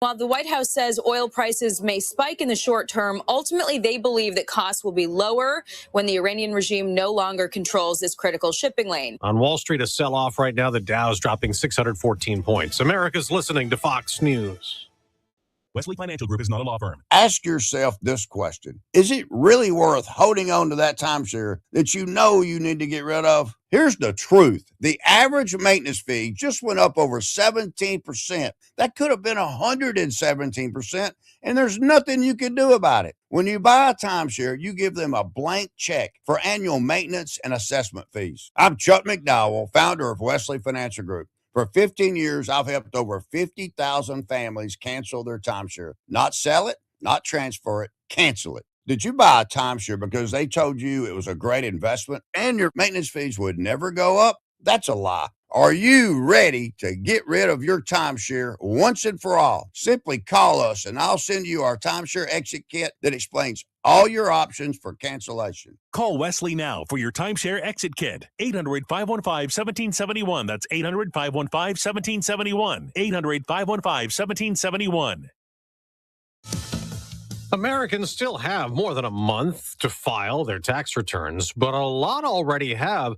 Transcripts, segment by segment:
While the White House says oil prices may spike in the short term, ultimately they believe that costs will be lower when the Iranian regime no longer controls this critical shipping lane. On Wall Street, a sell-off right now. The Dow's dropping 614 points. America's listening to Fox News. Wesley Financial Group is not a law firm. Ask yourself this question. Is it really worth holding on to that timeshare that you know you need to get rid of? Here's the truth. The average maintenance fee just went up over 17%. That could have been 117%, and there's nothing you can do about it. When you buy a timeshare, you give them a blank check for annual maintenance and assessment fees. I'm Chuck McDowell, founder of Wesley Financial Group. For 15 years, I've helped over 50,000 families cancel their timeshare. Not sell it, not transfer it, cancel it. Did you buy a timeshare because they told you it was a great investment and your maintenance fees would never go up? That's a lie. Are you ready to get rid of your timeshare once and for all? Simply call us and I'll send you our timeshare exit kit that explains all your options for cancellation. Call Wesley now for your timeshare exit kit. 800-515-1771. That's 800-515-1771. 800-515-1771. Americans still have more than a month to file their tax returns, but a lot already have,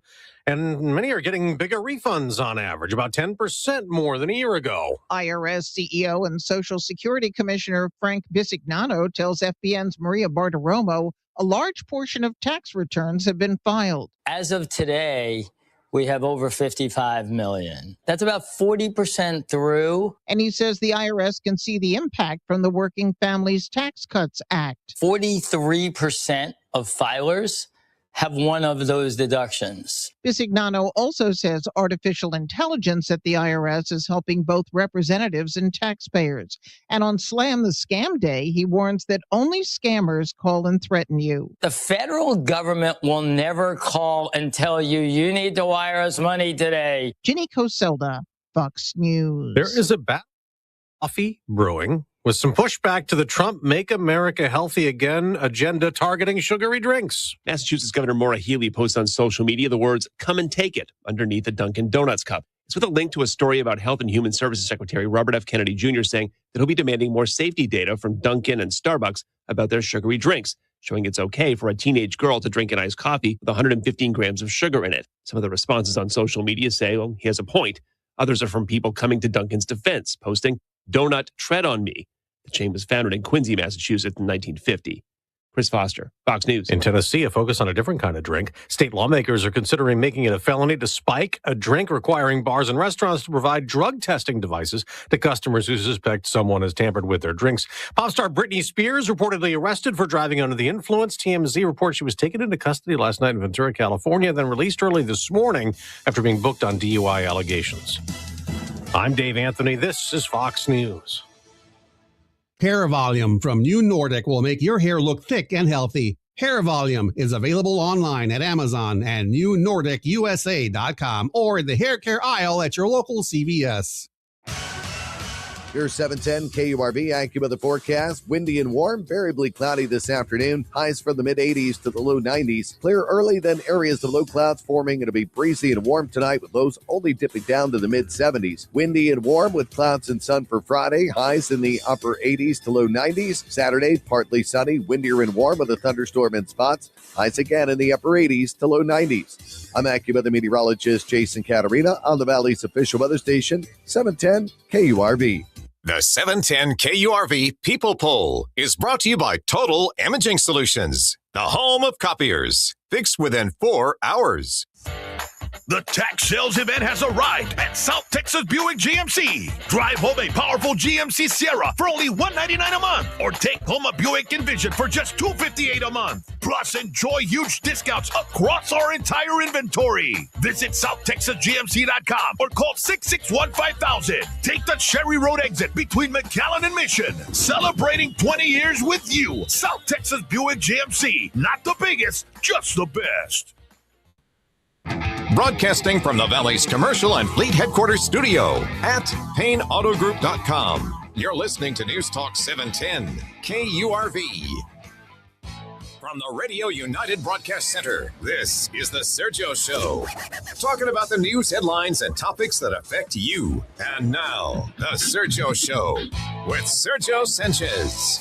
and many are getting bigger refunds on average, about 10% more than a year ago. IRS CEO and Social Security Commissioner Frank Bisignano tells FBN's Maria Bartiromo a large portion of tax returns have been filed. As of today, we have over 55 million. That's about 40% through. And he says the IRS can see the impact from the Working Families Tax Cuts Act. 43% of filers have one of those deductions. Bisignano also says artificial intelligence at the IRS is helping both representatives and taxpayers. And on Slam the Scam Day, he warns that only scammers call and threaten you. The federal government will never call and tell you, you need to wire us money today. Ginny Coselda, Fox News. There is a coffee brewing with some pushback to the Trump Make America Healthy Again agenda targeting sugary drinks. Massachusetts Governor Maura Healey posts on social media the words, "Come and take it," underneath the Dunkin' Donuts cup. It's with a link to a story about Health and Human Services Secretary Robert F. Kennedy Jr. saying that he'll be demanding more safety data from Dunkin' and Starbucks about their sugary drinks, showing it's okay for a teenage girl to drink an iced coffee with 115 grams of sugar in it. Some of the responses on social media say, well, he has a point. Others are from people coming to Dunkin's defense, posting, "Donut tread on me." The chain was founded in Quincy, Massachusetts in 1950. Chris Foster, Fox News. In Tennessee, a focus on a different kind of drink. State lawmakers are considering making it a felony to spike a drink, requiring bars and restaurants to provide drug testing devices to customers who suspect someone has tampered with their drinks. Pop star Britney Spears reportedly arrested for driving under the influence. TMZ reports she was taken into custody last night in Ventura, California, then released early this morning after being booked on DUI allegations. I'm Dave Anthony. This is Fox News. Hair Volume from New Nordic will make your hair look thick and healthy. Hair Volume is available online at Amazon and NewNordicUSA.com or in the hair care aisle at your local CVS. Here's 710 KURV, accurate the forecast. Windy and warm, variably cloudy this afternoon. Highs from the mid-80s to the low 90s. Clear early, then areas of low clouds forming. It'll be breezy and warm tonight with lows only dipping down to the mid-70s. Windy and warm with clouds and sun for Friday. Highs in the upper 80s to low 90s. Saturday, partly sunny, windier and warm with a thunderstorm in spots. Highs again in the upper 80s to low 90s. I'm AccuWeather meteorologist Jason Caterina on the Valley's official weather station, 710 KURV. The 710 KURV People Poll is brought to you by Total Imaging Solutions, the home of copiers. Fixed within 4 hours. The tax sales event has arrived at South Texas Buick GMC. Drive home a powerful GMC Sierra for only $199 a month, or take home a Buick Envision for just $258 a month. Plus, enjoy huge discounts across our entire inventory. Visit SouthTexasGMC.com or call 661-5000. Take the Cherry Road exit between McAllen and Mission. Celebrating 20 years with you. South Texas Buick GMC. Not the biggest, just the best. Broadcasting from the Valley's commercial and fleet headquarters studio at PayneAutoGroup.com. You're listening to News Talk 710 KURV. From the Radio United Broadcast Center, this is the Sergio Show. Talking about the news headlines and topics that affect you. And now, the Sergio Show with Sergio Sanchez.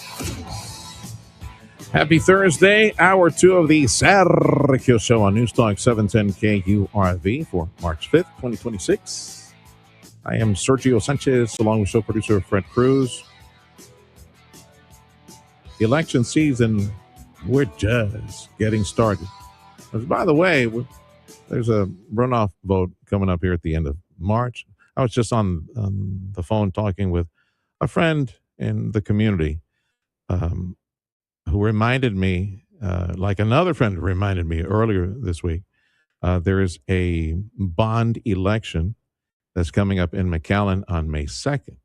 Happy Thursday, hour 2 of the Sergio Show on Newstalk 710 KURV for March 5th, 2026. I am Sergio Sanchez, along with show producer Fred Cruz. Election season, we're just getting started. By the way, there's a runoff vote coming up here at the end of March. I was just on the phone talking with a friend in the community who reminded me, like another friend reminded me earlier this week, there is a bond election that's coming up in McAllen on May 2nd.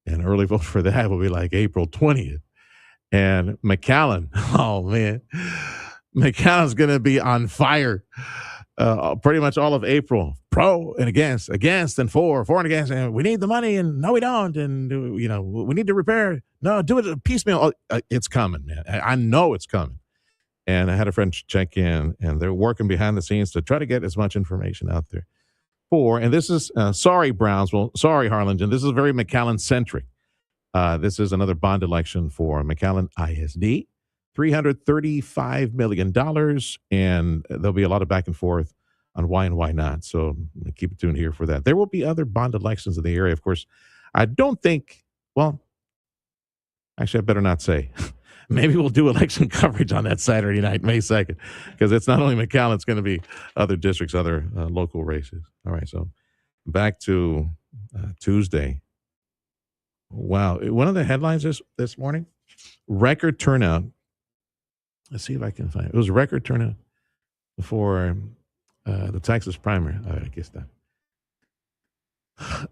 And early vote for that will be like April 20th. And McAllen, oh man, McAllen's going to be on fire pretty much all of April. Pro and against and for and against. And we need the money and no, we don't. And, you know, we need to repair. No, do it piecemeal. It's coming, man. I know it's coming. And I had a friend check in, and they're working behind the scenes to try to get as much information out there. And this is, sorry, Brownsville, sorry, Harlingen, this is very McAllen-centric. This is another bond election for McAllen ISD, $335 million, and there'll be a lot of back and forth on why and why not. So keep it tuned here for that. There will be other bond elections in the area. Of course, I don't think, well, actually, I better not say. Maybe we'll do election coverage on that Saturday night, May 2nd, because it's not only McAllen, it's going to be other districts, other local races. All right, so back to Tuesday. Wow. One of the headlines this morning, record turnout. Let's see if I can find it. It was a record turnout for the Texas primary. I guess that.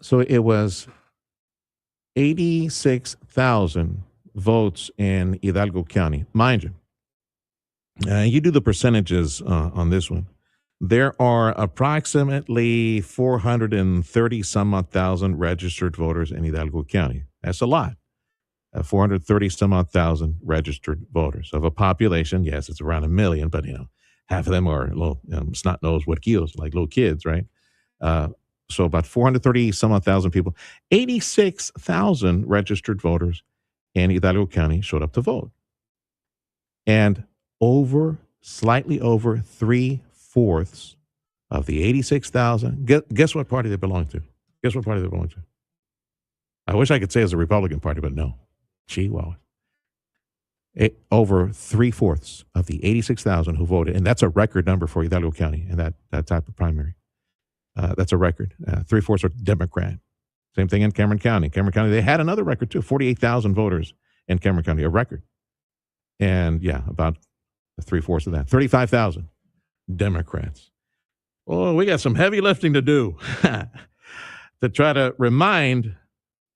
So it was 86,000 votes in Hidalgo County. Mind you, you do the percentages on this one. There are approximately 430 some odd thousand registered voters in Hidalgo County. That's a lot. 430 some odd thousand registered voters of a population. Yes, it's around 1 million, but you know, half of them are little snot-nosed huerquillos, like little kids, right? So about 430 some odd thousand people. 86,000 registered voters in Hidalgo County showed up to vote. And slightly over 3/4 of the 86,000, guess what party they belong to? Guess what party they belong to? I wish I could say it's a Republican Party, but no. Chihuahua. Over 3/4 of the 86,000 who voted, and that's a record number for Hidalgo County and that type of primary. That's a record. 3/4 are Democrat. Same thing in Cameron County. Cameron County, they had another record too, 48,000 voters in Cameron County, a record. And yeah, about 3/4 of that, 35,000 Democrats. Oh, we got some heavy lifting to do to try to remind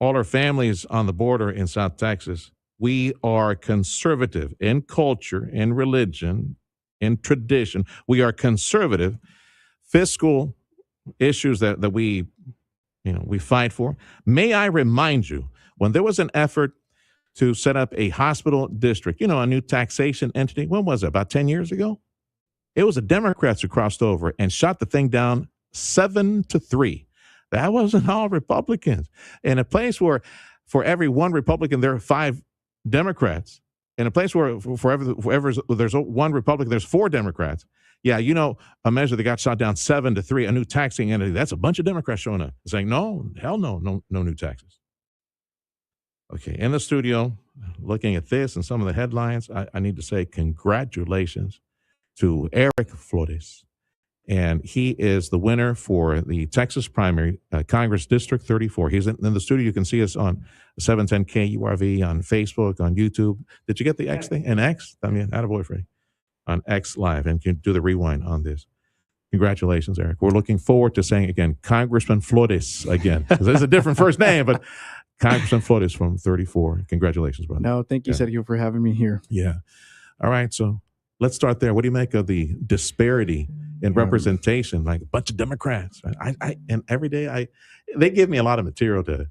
all our families on the border in South Texas, we are conservative in culture, in religion, in tradition. We are conservative. Fiscal issues that we fight for. May I remind you, when there was an effort to set up a hospital district, a new taxation entity, when was it? About 10 years ago? It was the Democrats who crossed over and shot the thing down 7-3. That wasn't all Republicans. In a place where for every one Republican, there are 5 Democrats. In a place where for there's one Republican, there's 4 Democrats. Yeah, a measure that got shot down 7-3, a new taxing entity. That's a bunch of Democrats showing up saying, no, hell no new taxes. Okay, in the studio, looking at this and some of the headlines, I need to say congratulations to Eric Flores. And he is the winner for the Texas primary, Congress District 34. He's in the studio. You can see us on 710 KURV, on Facebook, on YouTube. Did you get the X thing? An X? I mean, attaboy for you. On X Live, and can do the rewind on this. Congratulations, Eric. We're looking forward to saying again, Congressman Flores again. There's a different first name, but Congressman Flores from 34. Congratulations, brother. No, thank you, Sergio, for having me here. Yeah. All right, so let's start there. What do you make of the disparity in representation? Like a bunch of Democrats. And every day they give me a lot of material to,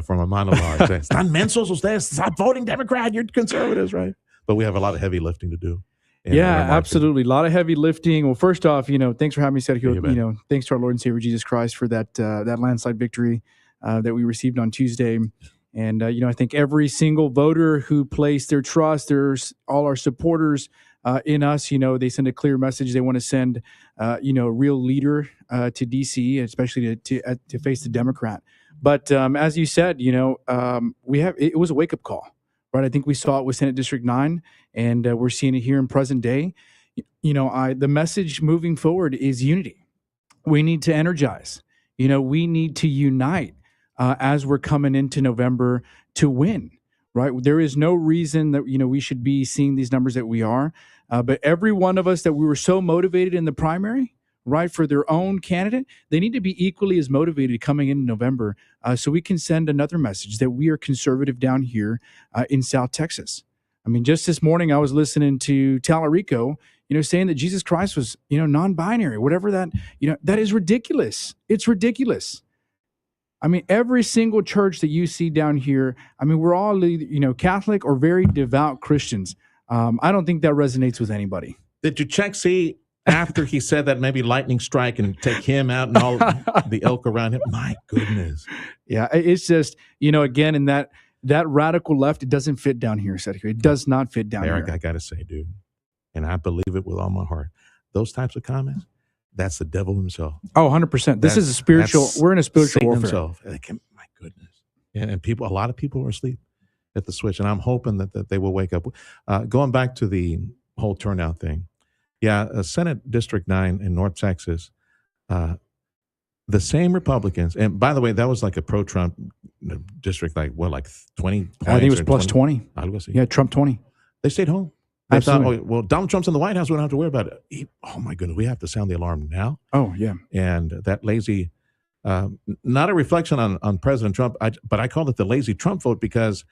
from a monologue. Están mensos ustedes, stop voting Democrat, you're conservatives, right? But we have a lot of heavy lifting to do. Yeah, absolutely. A lot of heavy lifting. Well, first off, thanks for having me, Sergio. Thanks to our Lord and Savior Jesus Christ for that landslide victory that we received on Tuesday. And I think every single voter who placed their trust, there's all our supporters in us. They send a clear message. They want to send a real leader to DC, especially to face the Democrat. But as you said, it was a wake up call, right? I think we saw it with Senate District 9, and we're seeing it here in present day. The message moving forward is unity. We need to energize. We need to unite as we're coming into November to win, right? There is no reason that, we should be seeing these numbers that we are. But every one of us that we were so motivated in the primary, right, for their own candidate, they need to be equally as motivated coming in November so we can send another message that we are conservative down here in South Texas. I mean, just this morning I was listening to Tallarico, saying that Jesus Christ was, non-binary, whatever that, that is ridiculous. It's ridiculous. I mean, every single church that you see down here, I mean, we're all, Catholic or very devout Christians. I don't think that resonates with anybody. Did you see after he said that maybe lightning strike and take him out and all the ilk around him? My goodness. Yeah, it's just, again, in that radical left, it doesn't fit down here, Sergio. It does not fit down Eric, here. I got to say, dude, and I believe it with all my heart, those types of comments, that's the devil himself. Oh, 100%. This is a spiritual, we're in a spiritual warfare. Himself. My goodness. And a lot of people are asleep at the switch, and I'm hoping that they will wake up. Going back to the whole turnout thing. Yeah, Senate District 9 in North Texas, the same Republicans, and by the way, that was like a pro-Trump district, like 20? I think it was plus 20. Yeah, Trump 20. They stayed home. They Absolutely. thought, well, Donald Trump's in the White House. We don't have to worry about it. Oh, my goodness. We have to sound the alarm now. Oh, yeah. And that lazy, not a reflection on President Trump, but I call it the lazy Trump vote because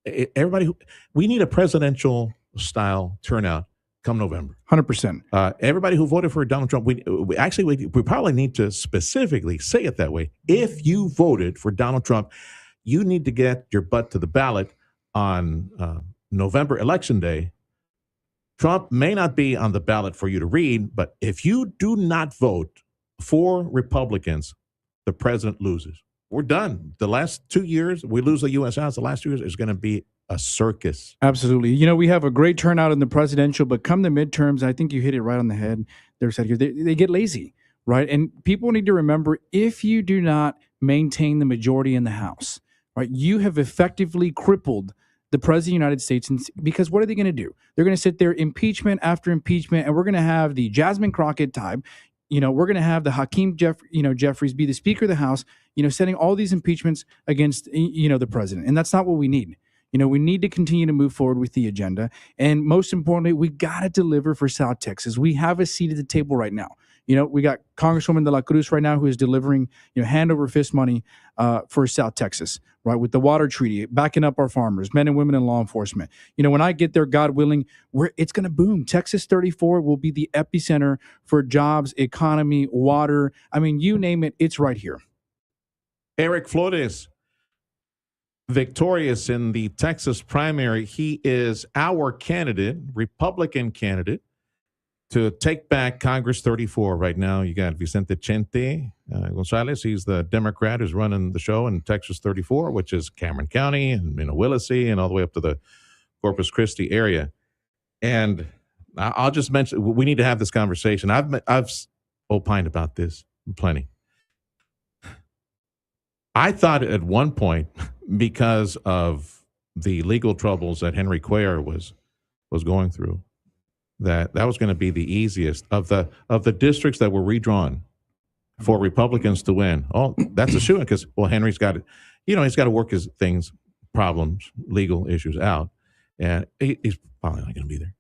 we need a presidential style turnout come November. 100%. Everybody who voted for Donald Trump, we probably need to specifically say it that way. If you voted for Donald Trump, you need to get your butt to the ballot on November election day. Trump may not be on the ballot for you to read, but if you do not vote for Republicans, the president loses. We're done. The last 2 years, we lose the U.S. House. The last 2 years is going to be a circus. Absolutely. We have a great turnout in the presidential, but come the midterms, I think you hit it right on the head there, Sergio. They get lazy, right? And people need to remember, if you do not maintain the majority in the House, right, you have effectively crippled the president of the United States, because what are they going to do? They're going to sit there impeachment after impeachment, and we're going to have the Jasmine Crockett type. We're going to have the Hakeem Jeffries be the Speaker of the House, setting all these impeachments against, the president. And that's not what we need. We need to continue to move forward with the agenda. And most importantly, we got to deliver for South Texas. We have a seat at the table right now. We got Congresswoman De La Cruz right now who is delivering, hand over fist money for South Texas, right? With the water treaty, backing up our farmers, men and women in law enforcement. When I get there, God willing, it's going to boom. Texas 34 will be the epicenter for jobs, economy, water. I mean, you name it, it's right here. Eric Flores, victorious in the Texas primary. He is our candidate, Republican candidate, to take back Congress 34. Right now, you got Vicente Chente Gonzalez. He's the Democrat who's running the show in Texas 34, which is Cameron County and Willacy and all the way up to the Corpus Christi area. And I'll just mention, we need to have this conversation. I've opined about this plenty. I thought at one point, because of the legal troubles that Henry Cuellar was going through, that was going to be the easiest of the districts that were redrawn for Republicans to win. Oh, that's a shoo-in because, Henry's got it. He's got to work his problems, legal issues out, and he's probably not going to be there.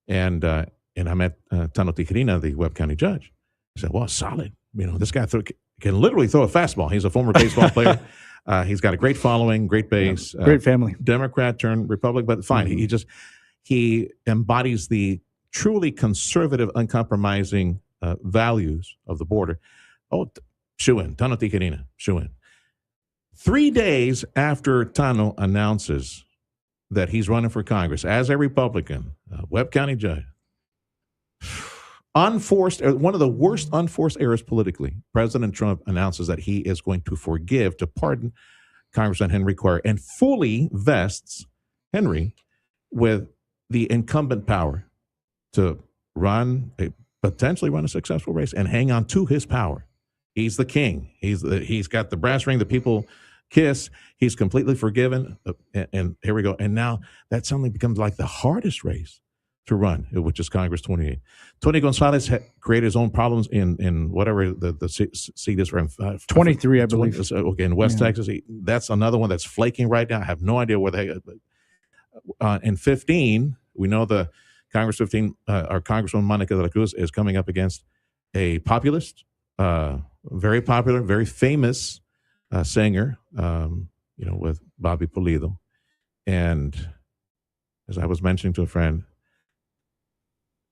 And I met Tano Tijerina, the Webb County judge. I said, well, solid. This guy can literally throw a fastball. He's a former baseball player. He's got a great following, great base. Great family. Democrat turned Republican, but fine. Mm-hmm. He embodies the truly conservative, uncompromising values of the border. Oh, shoo-in. Tano Tijerina, shoo-in. 3 days after Tano announces that he's running for Congress as a Republican, Webb County judge, unforced, one of the worst unforced errors politically. President Trump announces that he is going to pardon Congressman Henry Cuellar and fully vests Henry with the incumbent power to potentially run a successful race and hang on to his power. He's the king. He's got the brass ring that people kiss. He's completely forgiven. And here we go. And now that suddenly becomes like the hardest race to run, which is Congress 28. Tony Gonzalez created his own problems in whatever the seat is for him. 23, I believe. Okay, in West Texas. That's another one that's flaking right now. I have no idea where they. In 15, we know the Congress 15, our Congresswoman Monica de la Cruz is coming up against a populist, very popular, very famous singer, with Bobby Pulido. And as I was mentioning to a friend,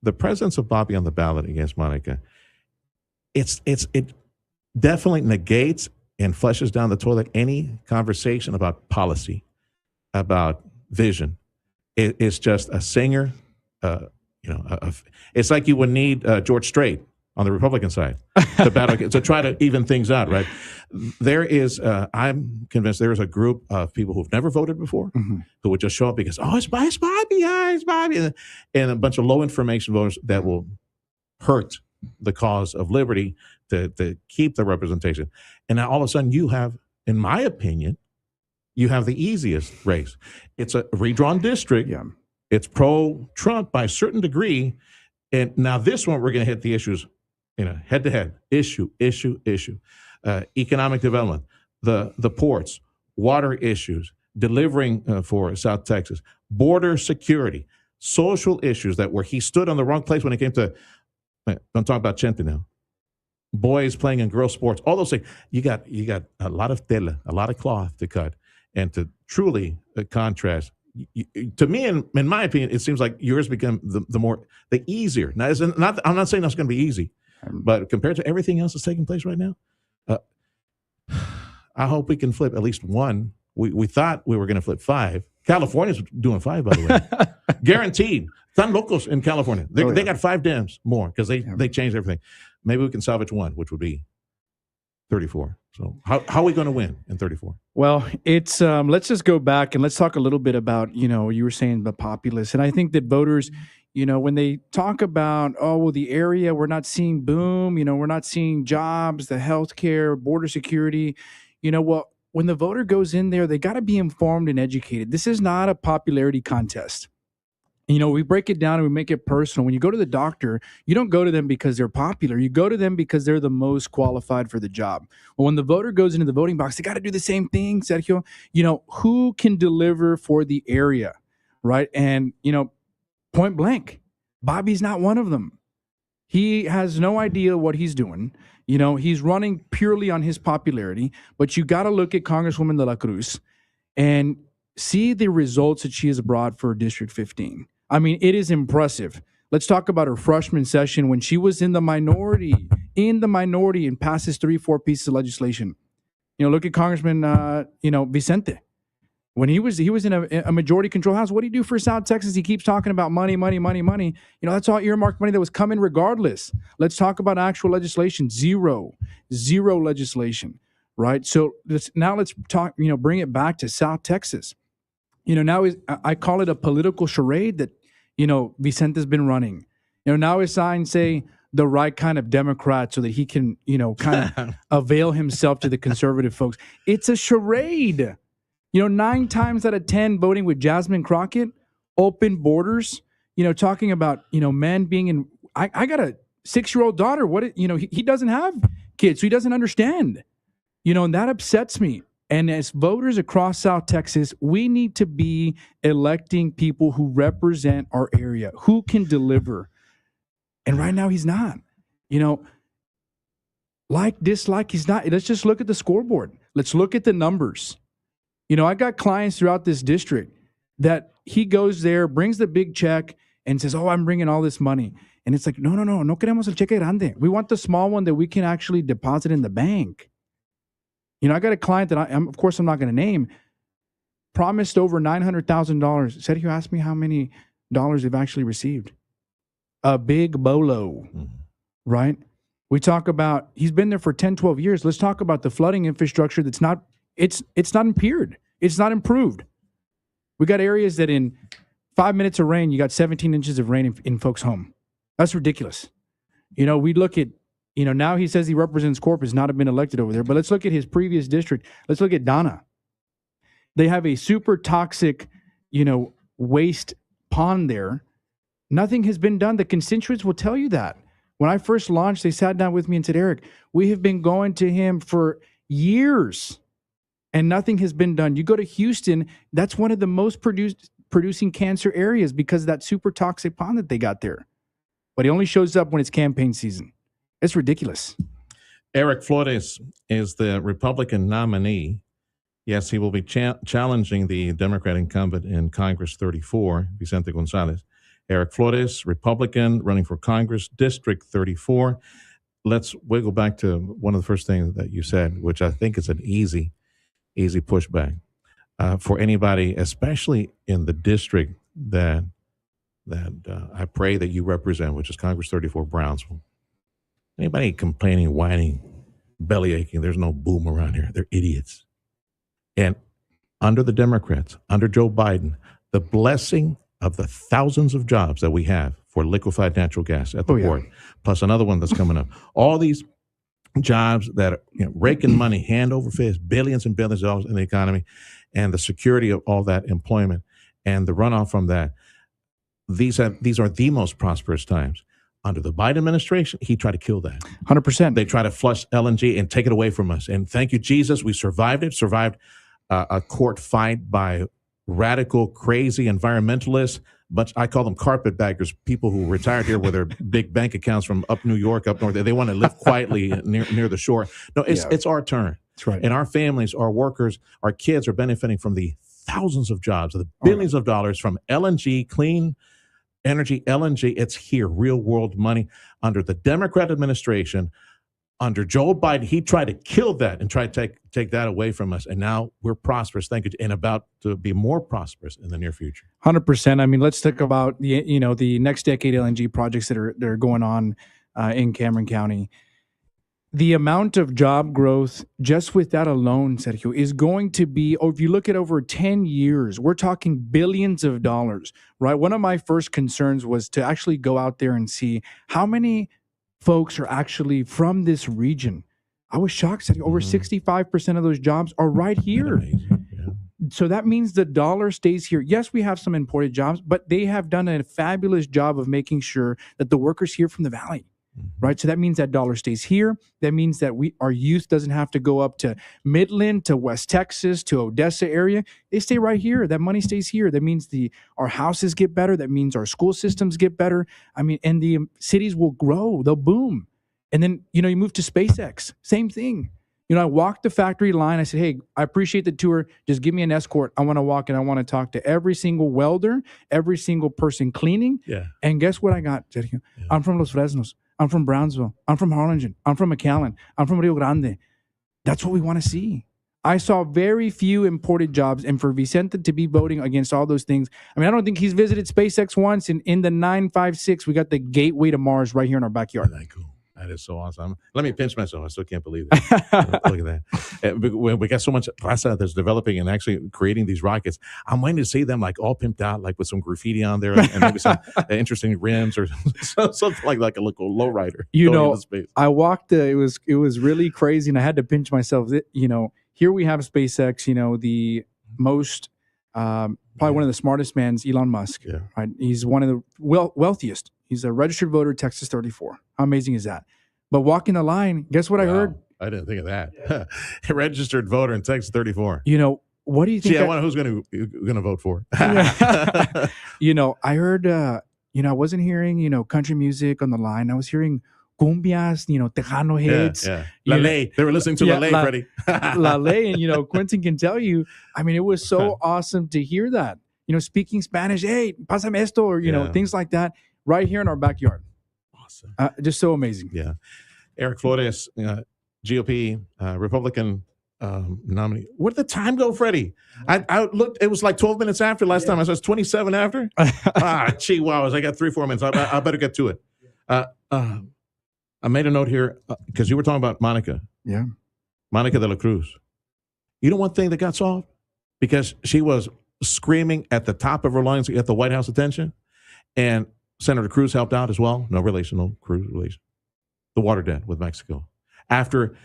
the presence of Bobby on the ballot against Monica, it definitely negates and flushes down the toilet any conversation about policy, about vision. It's just a singer. It's like you would need George Strait on the Republican side to battle to try to even things out, right? There is, I'm convinced there is a group of people who've never voted before who would just show up because, it's Bobby, it's Bobby, and a bunch of low information voters that will hurt the cause of liberty to keep the representation. And now all of a sudden you have, in my opinion, you have the easiest race. It's a redrawn district. Yeah. It's pro-Trump by a certain degree. And now this one, we're going to hit the issues, head-to-head, issue. Economic development, the ports, water issues, delivering for South Texas, border security, social issues where he stood on the wrong place when it came to, don't talk about Chente now, boys playing in girls sports, all those things. You got a lot of tela, a lot of cloth to cut, and to truly contrast. To me, in my opinion, it seems like yours become the easier. Now, I'm not saying that's going to be easy, but compared to everything else that's taking place right now, I hope we can flip at least one. We thought we were going to flip 5. California's doing 5, by the way. Guaranteed. Tan locos in California. They got 5 Dems more because they changed everything. Maybe we can salvage 1, which would be 34. So how are we going to win in 34? Well, it's let's just go back and let's talk a little bit about, you were saying the populace. And I think that voters, when they talk about, the area, we're not seeing boom, we're not seeing jobs, the healthcare, border security, when the voter goes in there, they got to be informed and educated. This is not a popularity contest. We break it down and we make it personal. When you go to the doctor, you don't go to them because they're popular. You go to them because they're the most qualified for the job. Well, when the voter goes into the voting box, they got to do the same thing, Sergio. Who can deliver for the area, right? And, point blank, Bobby's not one of them. He has no idea what he's doing. He's running purely on his popularity. But you got to look at Congresswoman de la Cruz and see the results that she has brought for District 15. I mean, it is impressive. Let's talk about her freshman session when she was in the minority and passes 3-4 pieces of legislation. Look at Congressman, Vicente. When he was in a majority control house, what do you do for South Texas? He keeps talking about money. That's all earmarked money that was coming regardless. Let's talk about actual legislation. Zero legislation, right? So let's talk, bring it back to South Texas. Now I call it a political charade that, Vicente's been running. Now his signs say the right kind of Democrat so that he can, kind of avail himself to the conservative folks. It's a charade. 9 times out of 10 voting with Jasmine Crockett, open borders, talking about, men being in, I got a 6-year-old daughter. He doesn't have kids, so he doesn't understand, and that upsets me. And as voters across South Texas, we need to be electing people who represent our area, who can deliver. And right now he's not, dislike, he's not. Let's just look at the scoreboard. Let's look at the numbers. I got clients throughout this district that he goes there, brings the big check and says, I'm bringing all this money. And it's like, no queremos el cheque grande. We want the small one that we can actually deposit in the bank. I got a client that I'm not going to name, promised over $900,000. Sergio asked me how many dollars they've actually received. a big bolo, right? We talk about he's been there for 10, 12 years. Let's talk about the flooding infrastructure that's not impaired. It's not improved. We got areas that in 5 minutes of rain, you got 17 inches of rain in folks' home. That's ridiculous. We look at, now he says he represents Corpus, not have been elected over there, but let's look at his previous district. Let's look at Donna. They have a super toxic, waste pond there. Nothing has been done. The constituents will tell you that. When I first launched, they sat down with me and said, Eric, we have been going to him for years and nothing has been done. You go to Houston, that's one of the most producing cancer areas because of that super toxic pond that they got there. But he only shows up when it's campaign season. It's ridiculous. Eric Flores is the Republican nominee. Yes, he will be challenging the Democrat incumbent in Congress 34, Vicente Gonzalez. Eric Flores, Republican, running for Congress, District 34. Let's wiggle back to one of the first things that you said, which I think is an easy pushback for anybody, especially in the district that I pray that you represent, which is Congress 34, Brownsville. Anybody complaining, whining, belly aching, there's no boom around here. They're idiots. And under the Democrats, under Joe Biden, the blessing of the thousands of jobs that we have for liquefied natural gas at the port, plus another one that's coming up. All these jobs that are raking money hand over fist, billions and billions of dollars in the economy, and the security of all that employment and the runoff from that. These are the most prosperous times. Under the Biden administration, he tried to kill that. 100%. They try to flush LNG and take it away from us. And thank you, Jesus, we survived it. Survived a court fight by radical, crazy environmentalists, but I call them carpetbaggers, people who retired here with their big bank accounts from up New York, up north. They want to live quietly near the shore. No, it's our turn. That's right. And our families, our workers, our kids are benefiting from the thousands of jobs, the billions of dollars from LNG, clean energy, LNG. It's here, real world money. Under the Democrat administration, under Joe Biden, he tried to kill that and try to take that away from us. And now we're prosperous, thank you, and about to be more prosperous in the near future. 100%. I mean, let's talk about the next decade LNG projects that are going on in Cameron County. The amount of job growth just with that alone, Sergio, is going to be, or if you look at over 10 years, we're talking billions of dollars, right? One of my first concerns was to actually go out there and see how many folks are actually from this region. I was shocked that over 65% of those jobs are right here. So that means the dollar stays here. Yes, we have some imported jobs, but they have done a fabulous job of making sure that the workers here from the valley, right? So that means that dollar stays here. That means that our youth doesn't have to go up to Midland, to West Texas, to Odessa area. They stay right here. That money stays here. That means our houses get better. That means our school systems get better. I mean, and the cities will grow. They'll boom. And then, you move to SpaceX. Same thing. I walked the factory line. I said, hey, I appreciate the tour. Just give me an escort. I want to walk and I want to talk to every single welder, every single person cleaning. Yeah. And guess what I got, Sergio? Yeah. I'm from Los Fresnos. I'm from Brownsville. I'm from Harlingen. I'm from McAllen. I'm from Rio Grande. That's what we want to see. I saw very few imported jobs. And for Vicente to be voting against all those things, I mean, I don't think he's visited SpaceX once. And in the 956, we got the gateway to Mars right here in our backyard. Isn't that cool? That is so awesome. Let me pinch myself. I still can't believe it. Look at that. We got so much raza that's developing and actually creating these rockets. I'm waiting to see them like all pimped out, like with some graffiti on there and maybe some interesting rims or something like a little lowrider. I walked. It was really crazy, and I had to pinch myself. Here we have SpaceX. The most probably one of the smartest man's, Elon Musk. Yeah. Right. He's one of the wealthiest. He's a registered voter, Texas 34. How amazing is that? But walking the line, guess what I heard? I didn't think of that. Registered voter in Texas 34. What do you think? See, I wonder who's going to vote for. I heard, I wasn't hearing, country music on the line. I was hearing cumbias, Tejano hits. Yeah. La Ley. They were listening to La Ley, Freddie. La Ley. And, Quentin can tell you, I mean, it was so awesome to hear that. Speaking Spanish, hey, pásame esto, or, things like that. Right here in our backyard. Awesome. Just so amazing. Yeah. Eric Flores, GOP, Republican nominee. Where'd the time go, Freddie? I looked. It was like 12 minutes after last time. I said it's 27 after. Chihuahuas. I got 3-4 minutes. I better get to it. I made a note here because you were talking about Monica. Yeah. Monica de la Cruz. You know one thing that got solved? Because she was screaming at the top of her lungs to get the White House attention. And Senator Cruz helped out as well. No relation, no Cruz relation. The water debt with Mexico. After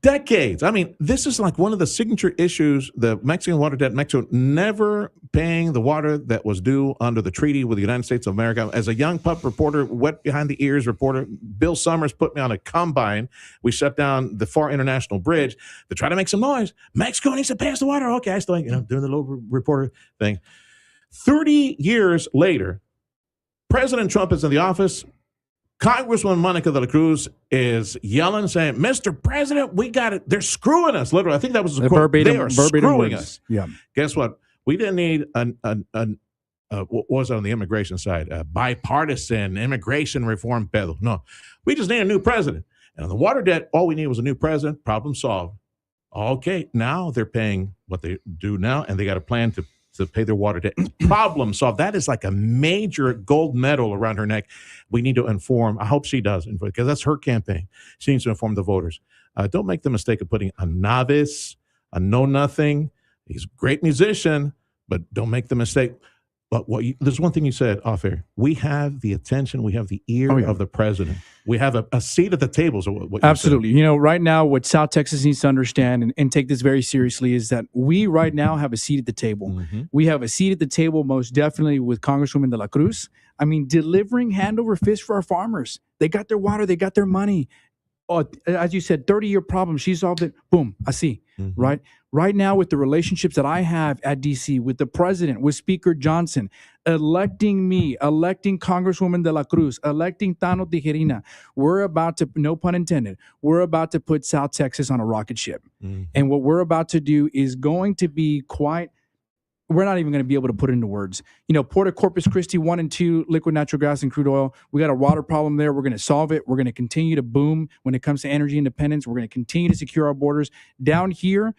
decades. I mean, this is like one of the signature issues, the Mexican water debt, Mexico never paying the water that was due under the treaty with the United States of America. As a young pup reporter, wet behind the ears reporter, Bill Summers put me on a combine. We shut down the Far International Bridge to try to make some noise. Mexico needs to pay us the water. Okay, I still, doing the little reporter thing. 30 years later, President Trump is in the office. Congresswoman Monica de la Cruz is yelling, saying, "Mr. President, we got it. They're screwing us." Literally, I think that was the quote. They are screwing us. Yeah. Guess what? We didn't need what was it on the immigration side? A bipartisan immigration reform bill. No, we just need a new president. And on the water debt, all we need was a new president. Problem solved. Okay, now they're paying what they do now, and they got a plan to pay their water debt. Problem solved. That is like a major gold medal around her neck. We need to inform. I hope she does, because that's her campaign. She needs to inform the voters. Don't make the mistake of putting a novice, a know-nothing. He's a great musician, but don't make the mistake. But there's one thing you said off air. We have the attention. We have the ear of the president. We have a seat at the table. So what absolutely. Right now, what South Texas needs to understand and take this very seriously is that we right now have a seat at the table. Mm-hmm. We have a seat at the table, most definitely, with Congresswoman de la Cruz. I mean, delivering hand over fist for our farmers. They got their water. They got their money. As you said, 30-year problem. She solved it. Boom. I see. Mm-hmm. Right? Right now, with the relationships that I have at D.C., with the president, with Speaker Johnson, electing me, electing Congresswoman de la Cruz, electing Tano Tijerina, we're about to, no pun intended, we're about to put South Texas on a rocket ship. Mm-hmm. And what we're about to do is going to be quite, we're not even going to be able to put it into words. Port of Corpus Christi 1 and 2, liquid natural gas and crude oil. We got a water problem there. We're going to solve it. We're going to continue to boom when it comes to energy independence. We're going to continue to secure our borders. Down here,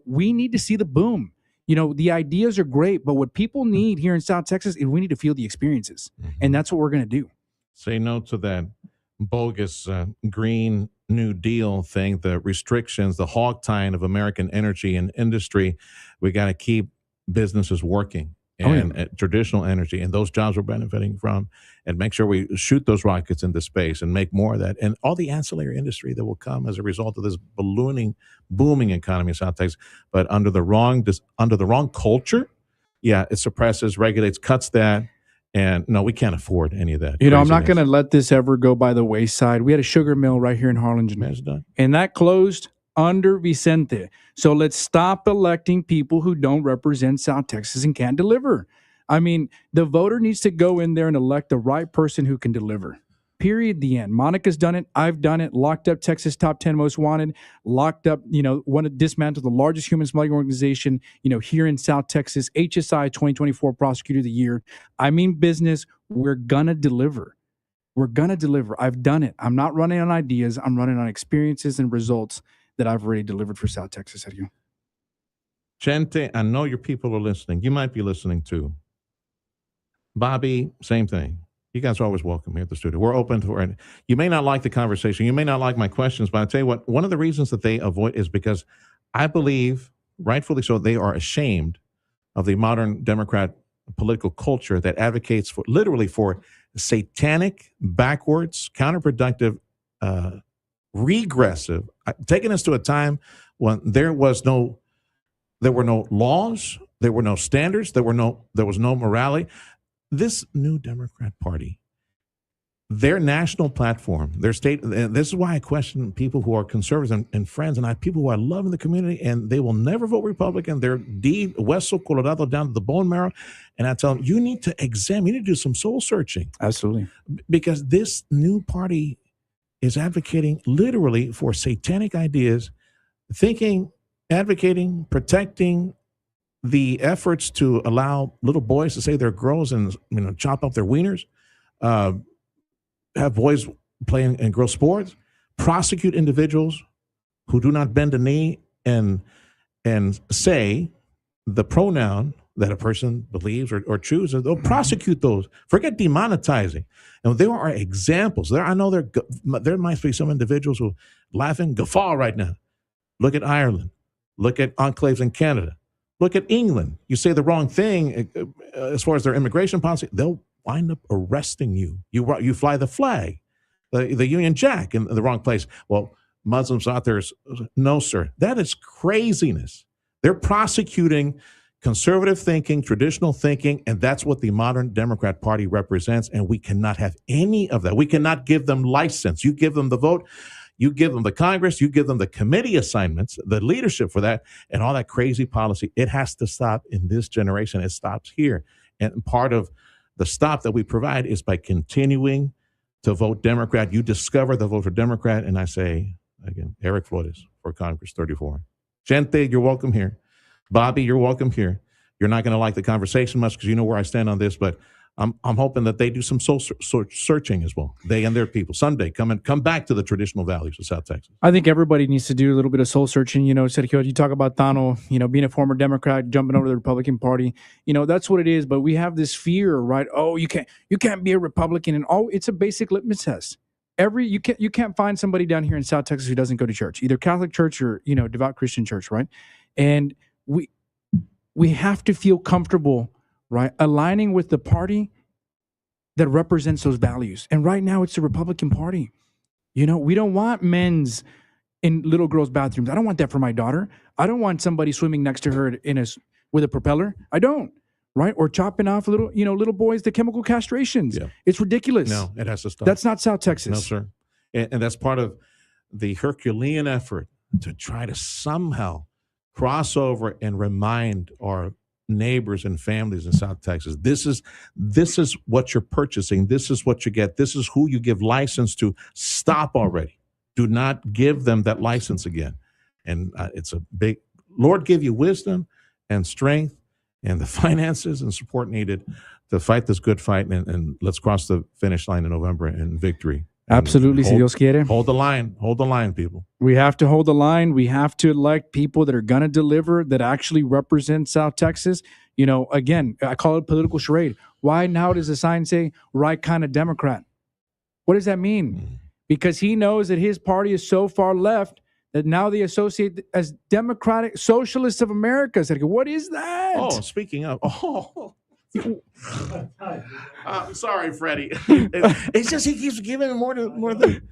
we need to see the boom. The ideas are great, but what people need here in South Texas is we need to feel the experiences. Mm-hmm. And that's what we're going to do. Say no to that bogus Green New Deal thing, the restrictions, the hog tying of American energy and industry. We got to keep businesses working and traditional energy, and those jobs we're benefiting from, and make sure we shoot those rockets into space and make more of that, and all the ancillary industry that will come as a result of this booming economy in South Texas. But under the wrong culture, it suppresses, regulates, cuts that. And no, we can't afford any of that. I'm not going to let this ever go by the wayside. We had a sugar mill right here in Harlingen, and that closed under Vicente. So let's stop electing people who don't represent South Texas and can't deliver. I mean, the voter needs to go in there and elect the right person who can deliver. Period. The end. Monica's done it. I've done it. Locked up Texas top 10 most wanted. Locked up, dismantled the largest human smuggling organization, here in South Texas. HSI 2024 Prosecutor of the Year. I mean business. We're going to deliver. We're going to deliver. I've done it. I'm not running on ideas. I'm running on experiences and results that I've already delivered for South Texas. Sergio. Chente, I know your people are listening. You might be listening too. Bobby, same thing. You guys are always welcome here at the studio. We're open to it. You may not like the conversation. You may not like my questions, but I'll tell you what, one of the reasons that they avoid is because I believe, rightfully so, they are ashamed of the modern Democrat political culture that advocates for satanic, backwards, counterproductive, regressive, taking us to a time when there were no laws, there were no standards, there was no morality. This new Democrat Party, their national platform, their state, and this is why I question people who are conservatives and friends, and I have people who I love in the community, and they will never vote Republican. They're deep, Hueso Colorado, down to the bone marrow. And I tell them, you need to examine, you need to do some soul searching. Absolutely. Because this new party is advocating literally for satanic ideas, advocating, protecting the efforts to allow little boys to say they're girls and chop up their wieners, have boys playing in girl sports, prosecute individuals who do not bend a knee and say the pronoun that a person believes or chooses. They'll prosecute those. Forget demonetizing. And there are examples. I know there might be some individuals who laugh and guffaw right now. Look at Ireland. Look at enclaves in Canada. Look at England. You say the wrong thing as far as their immigration policy, they'll wind up arresting you. You fly the flag, the Union Jack in the wrong place. Well, Muslims out there, no, sir. That is craziness. They're prosecuting conservative thinking, traditional thinking, and that's what the modern Democrat Party represents, and we cannot have any of that. We cannot give them license. You give them the vote, you give them the Congress, you give them the committee assignments, the leadership for that, and all that crazy policy. It has to stop in this generation. It stops here. And part of the stop that we provide is by continuing to vote Democrat. You discover the vote for Democrat, and I say, again, Eric Flores for Congress 34. Gente, you're welcome here. Bobby, you're welcome here. You're not going to like the conversation much because you know where I stand on this, but I'm hoping that they do some soul searching as well. They and their people. Someday come back to the traditional values of South Texas. I think everybody needs to do a little bit of soul searching. Sergio, you talk about Donald, being a former Democrat, jumping over to the Republican Party. That's what it is. But we have this fear, right? Oh, you can't be a Republican, and it's a basic litmus test. You can't find somebody down here in South Texas who doesn't go to church, either Catholic church or devout Christian church, right? And we have to feel comfortable, right, aligning with the party that represents those values. And right now, it's the Republican Party. We don't want men's in little girls' bathrooms. I don't want that for my daughter. I don't want somebody swimming next to her with a propeller. I don't. Right? Or chopping off little boys the chemical castrations. Yeah. It's ridiculous. No, it has to stop. That's not South Texas. No, sir. And that's part of the Herculean effort to try to somehow cross over and remind our neighbors and families in South Texas. This is what you're purchasing. This is what you get. This is who you give license to. Stop already. Do not give them that license again. And it's a big, Lord give you wisdom and strength and the finances and support needed to fight this good fight. And let's cross the finish line in November in victory. Absolutely, si Dios quiere. Hold the line, people. We have to hold the line. We have to elect people that are going to deliver, that actually represent South Texas. Again, I call it political charade. Why now does the sign say right kind of Democrat? What does that mean? Because he knows that his party is so far left that now they associate as Democratic Socialists of America. What is that? Oh, speaking of, sorry, Freddie. It's just he keeps giving more than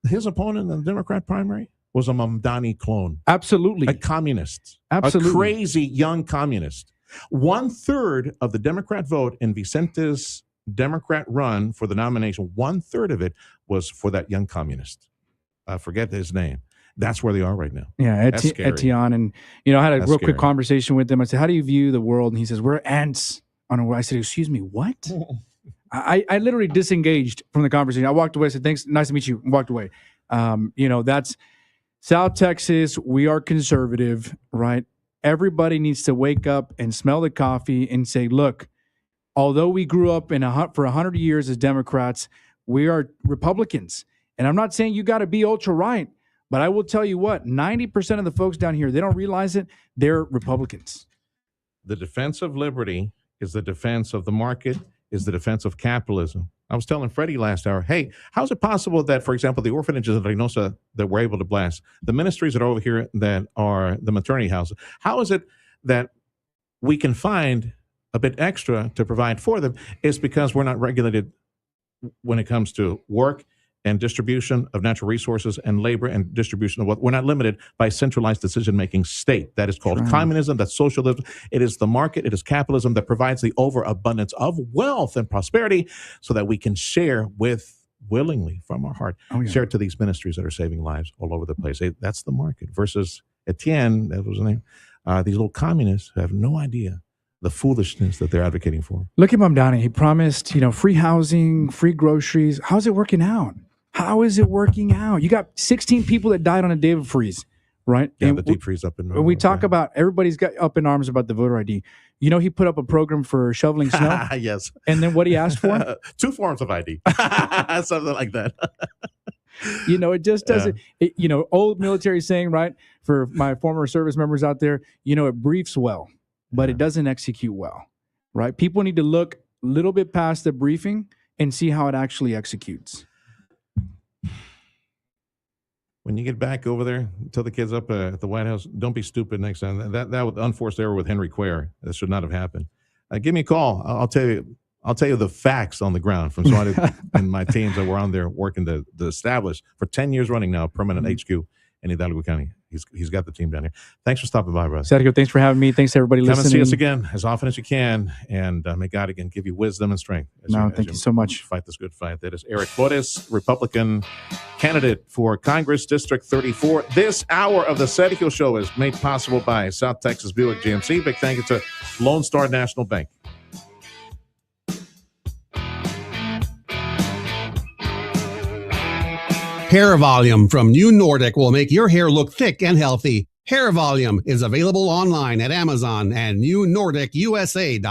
his opponent in the Democrat primary was a Mamdani clone. Absolutely. A communist. Absolutely. A crazy young communist. 1/3 of the Democrat vote in Vicente's Democrat run for the nomination, 1/3 of it was for that young communist. I forget his name. That's where they are right now. Yeah, Etienne. And, I had a real quick conversation with him. I said, how do you view the world? And he says, we're ants on a world. I said, excuse me, what? I literally disengaged from the conversation. I walked away. I said, thanks. Nice to meet you. And walked away. That's South Texas. We are conservative, right? Everybody needs to wake up and smell the coffee and say, look, although we grew up for 100 years as Democrats, we are Republicans. And I'm not saying you got to be ultra right. But I will tell you what, 90% of the folks down here, they don't realize it, they're Republicans. The defense of liberty is the defense of the market, is the defense of capitalism. I was telling Freddie last hour, hey, how is it possible that, for example, the orphanages in Reynosa that we're able to blast, the ministries that are over here that are the maternity houses, how is it that we can find a bit extra to provide for them? It's because we're not regulated when it comes to work and distribution of natural resources and labor and distribution of what we're not limited by centralized decision-making state. That is called communism. That's socialism. It is the market. It is capitalism that provides the overabundance of wealth and prosperity so that we can share willingly from our heart, share it to these ministries that are saving lives all over the place. That's the market versus Etienne, that was his name, these little communists who have no idea the foolishness that they're advocating for. Look at Mamdani. He promised, free housing, free groceries. How's it working out? How is it working out? You got 16 people that died on a David freeze, right? Yeah, and the deep freeze up in When we talk about, everybody's got up in arms about the voter ID. He put up a program for shoveling snow. Yes. And then what he asked for? 2 forms of ID. Something like that. It just doesn't. Old military saying, right? For my former service members out there, it briefs well, but it doesn't execute well, right? People need to look a little bit past the briefing and see how it actually executes. When you get back over there, tell the kids up at the White House, don't be stupid next time. That was unforced error with Henry Cuellar. That should not have happened. Give me a call. I'll tell you the facts on the ground from somebody and my teams that were on there working to establish for 10 years running now a permanent HQ in Hidalgo County. He's got the team down here. Thanks for stopping by, brother. Sergio, thanks for having me. Thanks to everybody listening. Come and see us again as often as you can, and may God again give you wisdom and strength. Thank you so much. Fight this good fight. That is Eric Flores, Republican candidate for Congress, District 34. This hour of the Sergio Show is made possible by South Texas Buick GMC. Big thank you to Lone Star National Bank. Hair Volume from New Nordic will make your hair look thick and healthy. Hair Volume is available online at Amazon and newnordicusa.com.